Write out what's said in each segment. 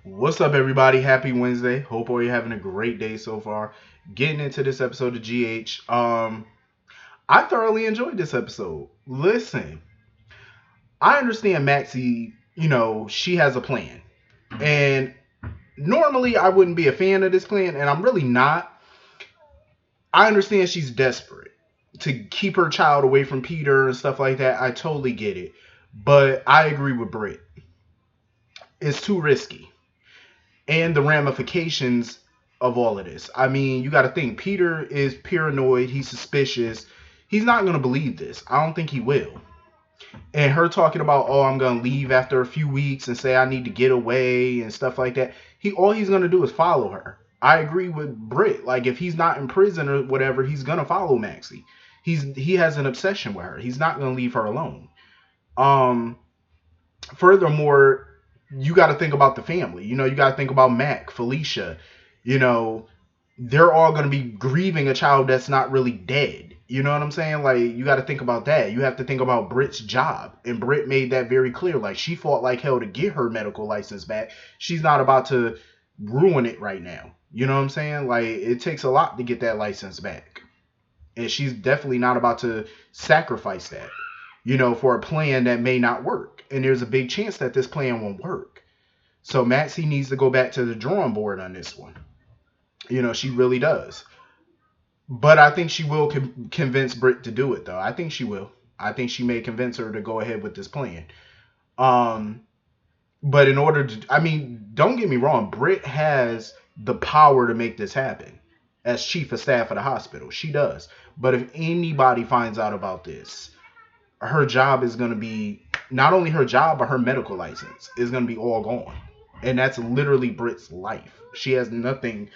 What's up, everybody? Happy Wednesday. Hope all you're having a great day so far. Getting into this episode of GH. I thoroughly enjoyed this episode. Listen, I understand Maxie, she has a plan. And normally I wouldn't be a fan of this plan, and I'm really not. I understand she's desperate to keep her child away from Peter and stuff like that. I totally get it. But I agree with Britt. It's too risky. And the ramifications of all of this. I mean, you got to think Peter is paranoid, he's suspicious. He's not going to believe this. I don't think he will. And her talking about, "Oh, I'm going to leave after a few weeks and say I need to get away and stuff like that." All he's going to do is follow her. I agree with Britt. Like, if he's not in prison or whatever, he's going to follow Maxie. He has an obsession with her. He's not going to leave her alone. Um Furthermore, you got to think about the family. You got to think about Mac, Felicia. You know, they're all going to be grieving a child that's not really dead. You know what I'm saying? Like, you got to think about that. You have to think about Britt's job. And Britt made that very clear. Like, she fought like hell to get her medical license back. She's not about to ruin it right now. You know what I'm saying? Like, it takes a lot to get that license back. And she's definitely not about to sacrifice that, for a plan that may not work. And there's a big chance that this plan won't work. So Maxie needs to go back to the drawing board on this one. She really does. But I think she will convince Britt to do it, though. I think she will. I think she may convince her to go ahead with this plan. But in order to, I mean, don't get me wrong, Britt has the power to make this happen as chief of staff of the hospital. She does. But if anybody finds out about this, her job is going to be, not only her job, but her medical license is going to be all gone. And that's literally Britt's life. She has nothing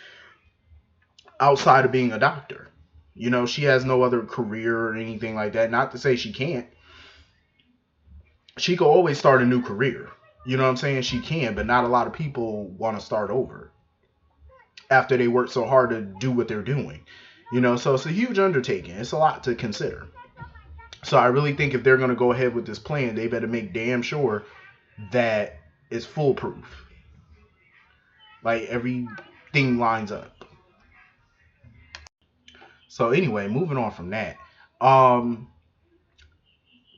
outside of being a doctor. She has no other career or anything like that. Not to say she can't. She could always start a new career. You know what I'm saying? She can, but not a lot of people want to start over after they work so hard to do what they're doing. So it's a huge undertaking. It's a lot to consider. So I really think if they're going to go ahead with this plan, they better make damn sure that it's foolproof. Like, everything lines up. So anyway, moving on from that.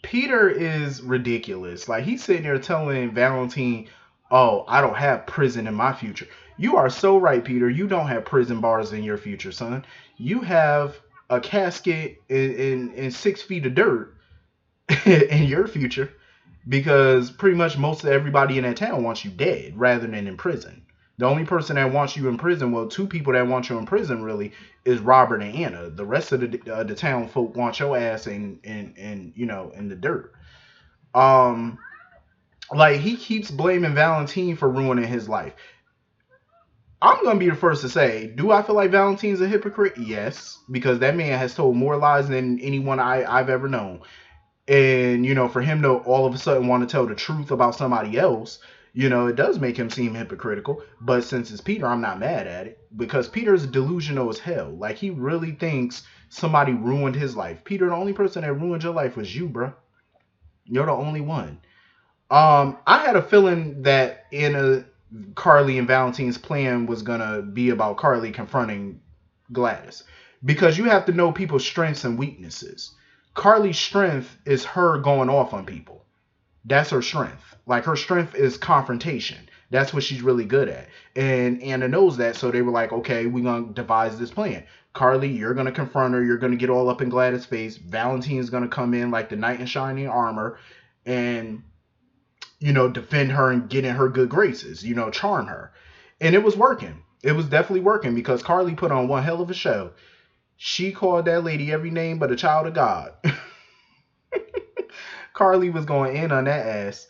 Peter is ridiculous. Like, he's sitting there telling Valentine, "Oh, I don't have prison in my future." You are so right, Peter. You don't have prison bars in your future, son. You have a casket in 6 feet of dirt in your future, because pretty much most of everybody in that town wants you dead rather than in prison. The only person that wants you in prison, well, two people that want you in prison really, is Robert and Anna. The rest of the town folk want your ass in the dirt. Um, like, he keeps blaming Valentine for ruining his life. I'm gonna be the first to say, do I feel like Valentine's a hypocrite? Yes, because that man has told more lies than anyone I've ever known. And, for him to all of a sudden want to tell the truth about somebody else, it does make him seem hypocritical. But since it's Peter, I'm not mad at it, because Peter's delusional as hell. Like, he really thinks somebody ruined his life. Peter, the only person that ruined your life was you, bro. You're the only one. I had a feeling that Carly and Valentine's plan was gonna be about Carly confronting Gladys, because you have to know people's strengths and weaknesses. Carly's strength is her going off on people. That's her strength. Like, her strength is confrontation. That's what she's really good at. And Anna knows that, so they were like, "Okay, we're going to devise this plan. Carly, you're going to confront her. You're going to get all up in Gladys' face. Valentine's going to come in like the knight in shining armor and, defend her and get in her good graces, charm her." And it was working. It was definitely working, because Carly put on one hell of a show. She called that lady every name but a child of God. Carly was going in on that ass.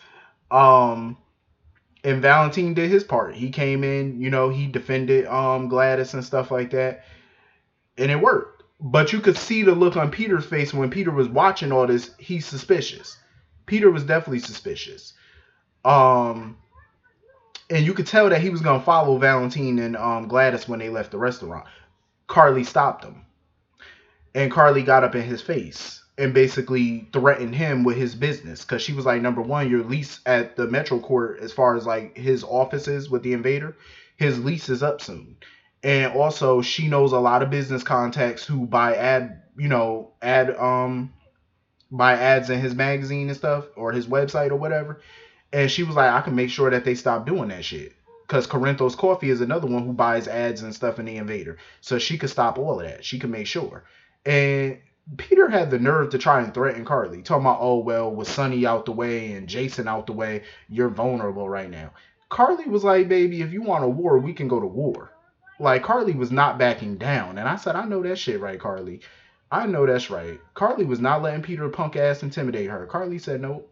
And Valentine did his part. He came in, he defended Gladys and stuff like that. And it worked. But you could see the look on Peter's face when Peter was watching all this. He's suspicious. Peter was definitely suspicious. And you could tell that he was going to follow Valentine and Gladys when they left the restaurant. Carly stopped him. And Carly got up in his face. and basically threatened him with his business because she was like, number one, your lease at the Metro Court, as far as like his offices with the Invader, his lease is up soon. And also, she knows a lot of business contacts who buy buy ads in his magazine and stuff, or his website or whatever. And she was like, I can make sure that they stop doing that shit. Because Corinthos Coffee is another one who buys ads and stuff in the Invader. So she could stop all of that. She could make sure. And Peter had the nerve to try and threaten Carly. Talking about, oh, well, with Sonny out the way and Jason out the way, you're vulnerable right now. Carly was like, baby, if you want a war, we can go to war. Like, Carly was not backing down. And I said, I know that shit right, Carly. I know that's right. Carly was not letting Peter punk ass intimidate her. Carly said, nope.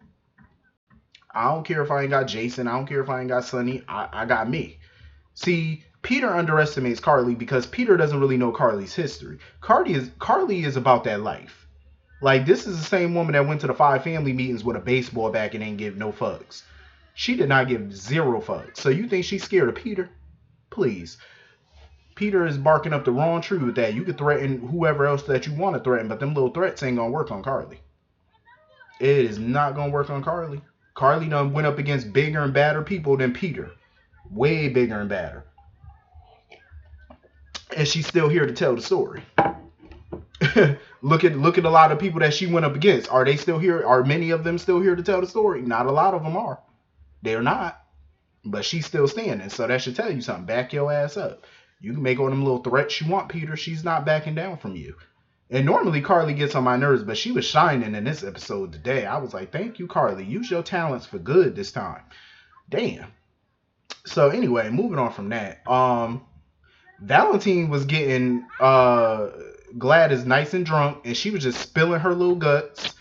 I don't care if I ain't got Jason. I don't care if I ain't got Sonny. I got me. See, Peter underestimates Carly because Peter doesn't really know Carly's history. Carly is about that life. Like, this is the same woman that went to the 5 family meetings with a baseball bat and didn't give no fucks. She did not give 0 fucks. So you think she's scared of Peter? Please. Peter is barking up the wrong tree with that. You could threaten whoever else that you want to threaten, but them little threats ain't gonna work on Carly. It is not gonna work on Carly. Carly done went up against bigger and badder people than Peter. Way bigger and badder. And she's still here to tell the story. Look at a lot of people that she went up against. Are they still here? Are many of them still here to tell the story? Not a lot of them are. They're not. But she's still standing. So that should tell you something. Back your ass up. You can make all them little threats you want, Peter. She's not backing down from you. And normally Carly gets on my nerves, but she was shining in this episode today. I was like, thank you, Carly. Use your talents for good this time. Damn. So anyway, moving on from that. Valentine was getting Gladys nice and drunk, and she was just spilling her little guts.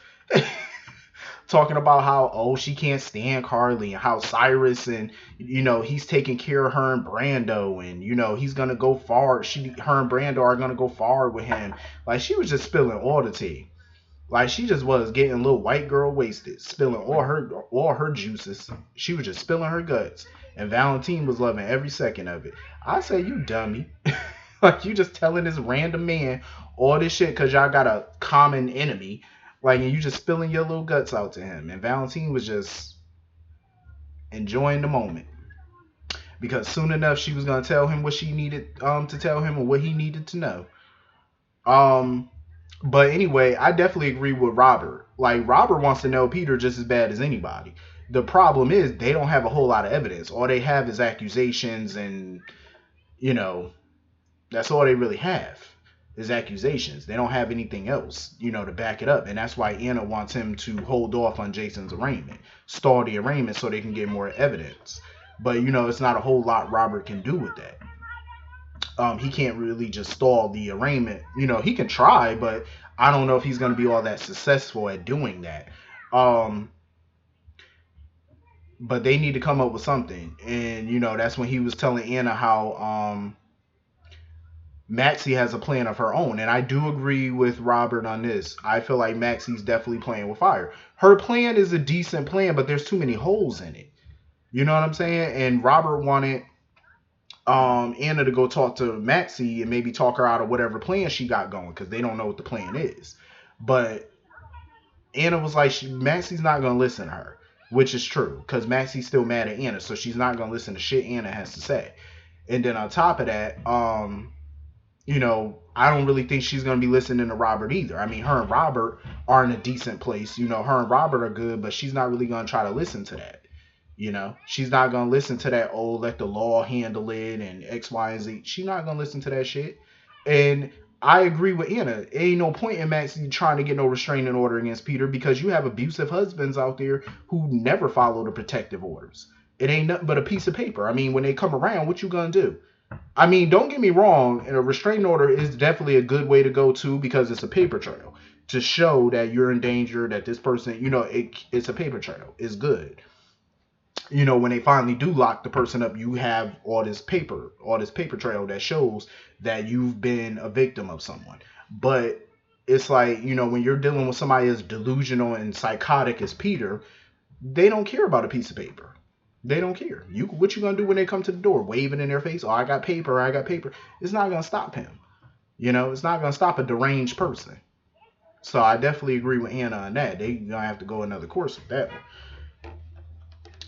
Talking about how, oh, she can't stand Carly, and how Cyrus and, you know, he's taking care of her and Brando, and, you know, he's gonna go far. Her and Brando are gonna go far with him. Like, she was just spilling all the tea. Like, she just was getting a little white girl wasted, spilling all her juices. She was just spilling her guts, and Valentine was loving every second of it. I say, you dummy. Like, you just telling this random man all this shit because y'all got a common enemy. Like, and you just spilling your little guts out to him. And Valentine was just enjoying the moment. Because soon enough, she was going to tell him what she needed to tell him, or what he needed to know. But anyway, I definitely agree with Robert. Like, Robert wants to know Peter just as bad as anybody. The problem is they don't have a whole lot of evidence. All they have is accusations, and, you know, that's all they really have. Is accusations. They don't have anything else, you know, to back it up. And that's why Anna wants him to hold off on Jason's arraignment, stall the arraignment so they can get more evidence. But, you know, it's not a whole lot Robert can do with that. He can't really just stall the arraignment. You know, he can try, but I don't know if he's going to be all that successful at doing that. But they need to come up with something. And, you know, that's when he was telling Anna how Maxie has a plan of her own, and I do agree with Robert on this. I feel like Maxie's definitely playing with fire. Her plan is a decent plan, but there's too many holes in it. You know what I'm saying? And Robert wanted Anna to go talk to Maxie and maybe talk her out of whatever plan she got going, because they don't know what the plan is. But Anna was like, Maxie's not going to listen to her, which is true, because Maxie's still mad at Anna, so she's not going to listen to shit Anna has to say. And then on top of that, you know, I don't really think she's going to be listening to Robert either. I mean, her and Robert are in a decent place. You know, her and Robert are good, but she's not really going to try to listen to that. You know, she's not going to listen to that, oh, let the law handle it and X, Y, and Z. She's not going to listen to that shit. And I agree with Anna. Ain't no point in Maxie trying to get no restraining order against Peter, because you have abusive husbands out there who never follow the protective orders. It ain't nothing but a piece of paper. I mean, when they come around, what you going to do? I mean, don't get me wrong, a restraining order is definitely a good way to go to, because it's a paper trail to show that you're in danger, that this person, you know, it's a paper trail. It's good. You know, when they finally do lock the person up, you have all this paper trail that shows that you've been a victim of someone. But it's like, you know, when you're dealing with somebody as delusional and psychotic as Peter, they don't care about a piece of paper. They don't care. What you gonna do when they come to the door? Wave it in their face? Oh, I got paper. It's not gonna stop him. You know, it's not gonna stop a deranged person. So I definitely agree with Anna on that. They gonna have to go another course with that one.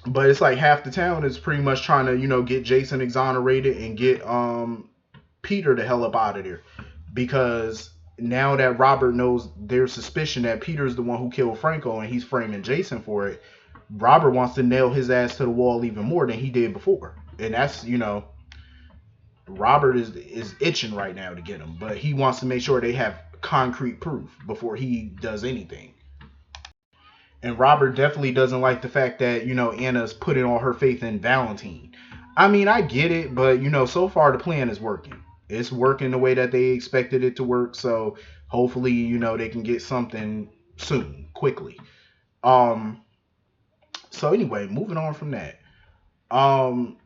But it's like half the town is pretty much trying to, get Jason exonerated and get Peter the hell up out of there. Because now that Robert knows their suspicion that Peter's the one who killed Franco and he's framing Jason for it, Robert wants to nail his ass to the wall even more than he did before. And that's, Robert is itching right now to get him, but he wants to make sure they have concrete proof before he does anything. And Robert definitely doesn't like the fact that, Anna's putting all her faith in Valentine. I mean, I get it, but, so far the plan is working. It's working the way that they expected it to work. So hopefully, they can get something soon, quickly. So anyway, moving on from that. Um,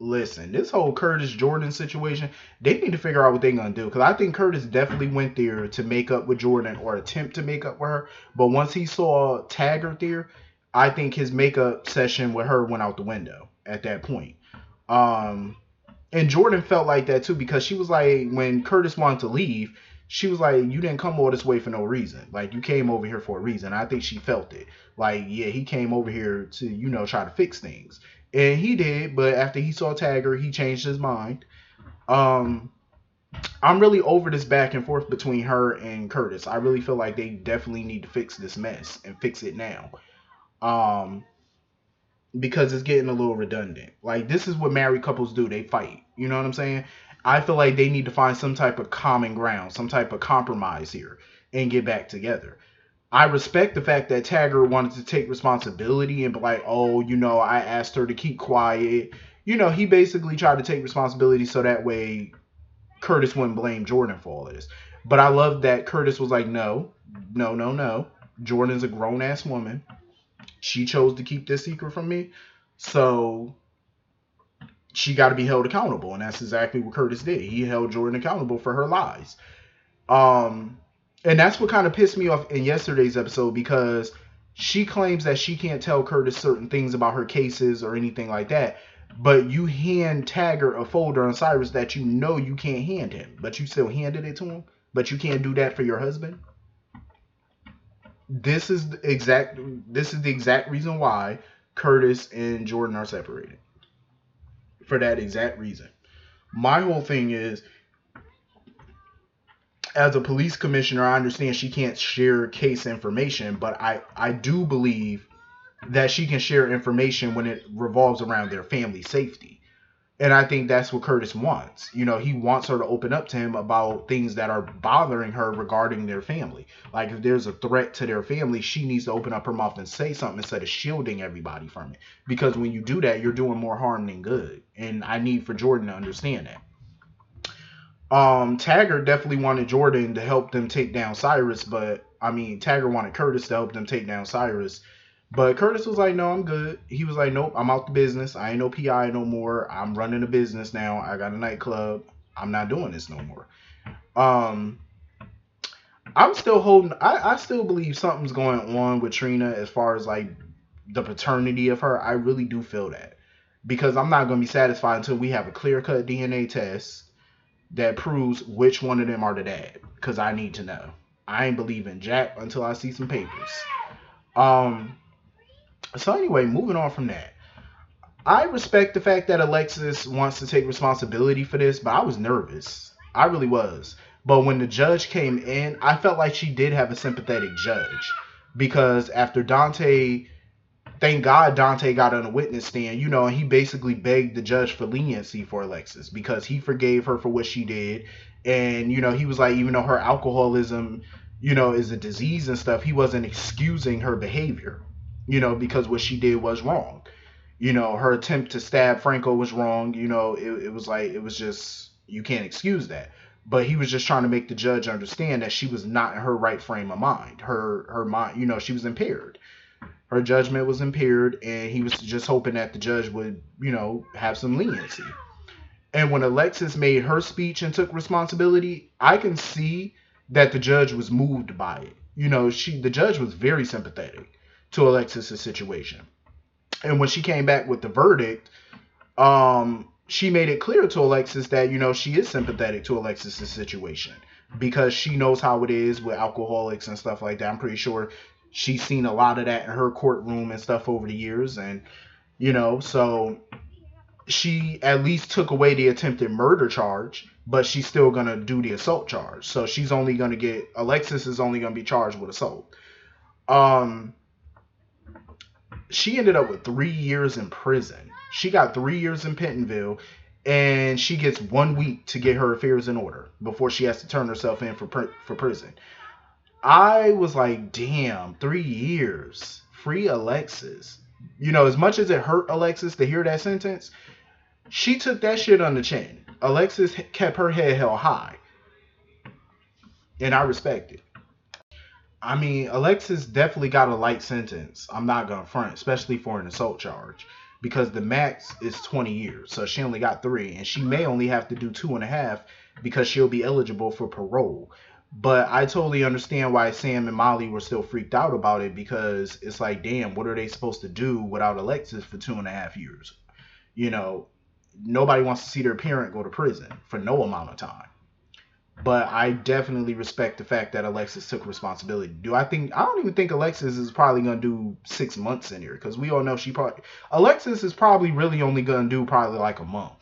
Listen, this whole Curtis Jordan situation, they need to figure out what they're gonna do. Because I think Curtis definitely went there to make up with Jordan or attempt to make up with her. But once he saw Taggart there, I think his makeup session with her went out the window at that point. And Jordan felt like that too, because she was like, when Curtis wanted to leave, she was like, you didn't come all this way for no reason. Like, you came over here for a reason. I think she felt it. Like, yeah, he came over here to, try to fix things. And he did, but after he saw Taggart, he changed his mind. I'm really over this back and forth between her and Curtis. I really feel like they definitely need to fix this mess and fix it now. Because it's getting a little redundant. Like, this is what married couples do. They fight. You know what I'm saying? I feel like they need to find some type of common ground, some type of compromise here, and get back together. I respect the fact that Taggart wanted to take responsibility and be like, oh, I asked her to keep quiet. He basically tried to take responsibility so that way Curtis wouldn't blame Jordan for all of this. But I love that Curtis was like, no. Jordan's a grown-ass woman. She chose to keep this secret from me. So she got to be held accountable. And that's exactly what Curtis did. He held Jordan accountable for her lies. And that's what kind of pissed me off in yesterday's episode, because she claims that she can't tell Curtis certain things about her cases or anything like that. But you hand Taggart a folder on Cyrus that you can't hand him, but you still handed it to him. But you can't do that for your husband. This is the exact reason why Curtis and Jordan are separated. For that exact reason. My whole thing is, as a police commissioner, I understand she can't share case information, but I do believe that she can share information when it revolves around their family safety. And I think that's what Curtis wants. He wants her to open up to him about things that are bothering her regarding their family. Like, if there's a threat to their family, she needs to open up her mouth and say something instead of shielding everybody from it. Because when you do that, you're doing more harm than good. And I need for Jordan to understand that. Taggart definitely wanted Jordan to help them take down Cyrus, but Taggart wanted Curtis to help them take down Cyrus. But Curtis was like, no, I'm good. He was like, nope, I'm out the business. I ain't no PI no more. I'm running a business now. I got a nightclub. I'm not doing this no more. I'm still holding, I still believe something's going on with Trina as far as like the paternity of her. I really do feel that. Because I'm not going to be satisfied until we have a clear-cut DNA test that proves which one of them are the dad. Because I need to know. I ain't believing Jack until I see some papers. So anyway, moving on from that. I respect the fact that Alexis wants to take responsibility for this, but I was nervous. I really was. But when the judge came in, I felt like she did have a sympathetic judge. Because after Dante, thank God Dante got on a witness stand, and he basically begged the judge for leniency for Alexis because he forgave her for what she did. And, he was like, even though her alcoholism, is a disease and stuff, he wasn't excusing her behavior, because what she did was wrong. Her attempt to stab Franco was wrong. It was like, it was just, you can't excuse that. But he was just trying to make the judge understand that she was not in her right frame of mind. Her mind, she was impaired. Her judgment was impaired, and he was just hoping that the judge would, have some leniency. And when Alexis made her speech and took responsibility, I can see that the judge was moved by it. The judge was very sympathetic to Alexis' situation. And when she came back with the verdict, she made it clear to Alexis that, she is sympathetic to Alexis' situation. because she knows how it is with alcoholics and stuff like that. I'm pretty sure she's seen a lot of that in her courtroom and stuff over the years. And, so she at least took away the attempted murder charge, but she's still going to do the assault charge. So Alexis is only going to be charged with assault. She ended up with 3 years in prison. She got 3 years in Pentonville, and she gets 1 week to get her affairs in order before she has to turn herself in for prison. I was like, damn, 3 years. Free Alexis. As much as it hurt Alexis to hear that sentence, she took that shit on the chin. Alexis kept her head held high. And I respect it. I mean, Alexis definitely got a light sentence. I'm not going to front, especially for an assault charge, because the max is 20 years. So she only got 3, and she may only have to do 2.5 because she'll be eligible for parole. But I totally understand why Sam and Molly were still freaked out about it, because it's like, damn, what are they supposed to do without Alexis for 2.5 years? Nobody wants to see their parent go to prison for no amount of time. But I definitely respect the fact that Alexis took responsibility. I don't even think Alexis is probably gonna do 6 months in here, because we all know Alexis is probably really only gonna do probably like a month,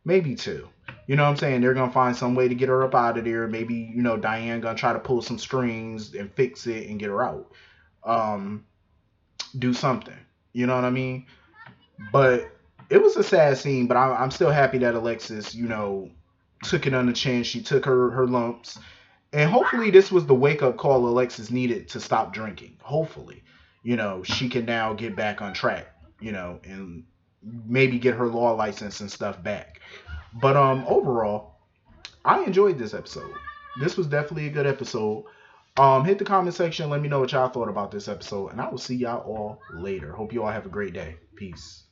maybe 2. You know what I'm saying? They're gonna find some way to get her up out of there. Maybe Diane gonna try to pull some strings and fix it and get her out. Do something. You know what I mean? But it was a sad scene. But I'm still happy that Alexis, took it on the chin. She took her lumps. And hopefully this was the wake-up call Alexis needed to stop drinking. Hopefully, she can now get back on track, and maybe get her law license and stuff back. But overall, I enjoyed this episode. This was definitely a good episode. Hit the comment section. Let me know what y'all thought about this episode. And I will see y'all all later. Hope you all have a great day. Peace.